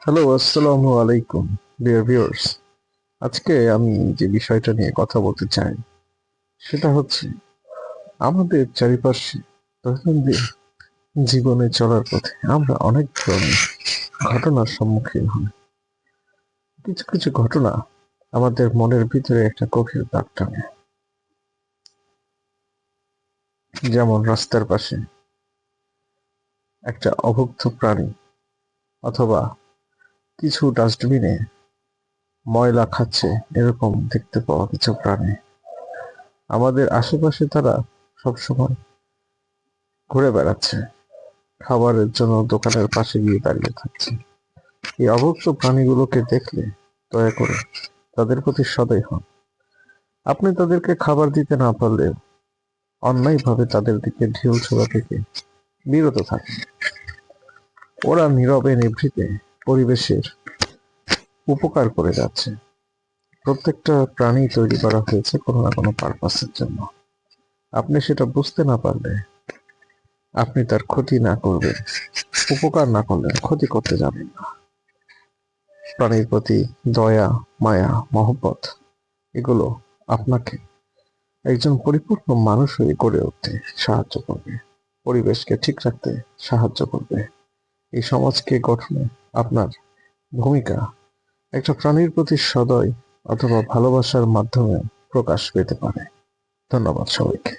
Hello, আসসালামু আলাইকুম dear viewers. আজকে আমি যে বিষয়টা নিয়ে কথা বলতে চাই সেটা হচ্ছে আমাদের চারিপাশে দৈনন্দিন জীবনে চলার পথে আমরা অনেক ধরনের ঘটনার সম্মুখীন হই। কিছু কিছু ঘটনা আমাদের মনের ভিতরে একটা গভীর দাগ টানে। যেমন রাস্তার পাশে একটা অভুক্ত প্রাণী অথবা কিছু ডাস্টবিনে ময়লা খাচ্ছে, এরকম দেখতে পাওয়া কিছু প্রাণী আমাদের আশেপাশে তারা সবসময় ঘুরে বেড়াচ্ছে, খাবারের জন্য দোকানের পাশে গিয়ে দাঁড়িয়ে থাকছে। এই অভুক্ত প্রাণীগুলোকে দেখলে দয়া করে তাদের প্রতি সদয় হন। আপনি তাদেরকে খাবার দিতে না পারলেও অন্যায়ভাবে তাদের দিকে ঢিল ছোড়া থেকে বিরত থাকুন। ওরা নীরবে নিভৃতে পরিবেশের উপকার করে যাচ্ছে। প্রত্যেকটা প্রাণী তৈরি করা হয়েছে কোনো না কোনো পারপাসের জন্য। আপনি সেটা বুঝতে না পারলে আপনি তার ক্ষতি না করবেন, উপকার না করলে ক্ষতি করতে যাবেন না। প্রাণীর প্রতি দয়া, মায়া, মহব্বত এগুলো আপনাকে একজন পরিপূর্ণ মানুষ হয়ে গড়ে উঠতে সাহায্য করবে, পরিবেশকে ঠিক রাখতে সাহায্য করবে। এই সমাজকে গঠনে আপনার ভূমিকা একটা প্রাণীর প্রতি সদয় অথবা ভালোবাসার মাধ্যমে প্রকাশ পেতে পারে। ধন্যবাদ সবাইকে।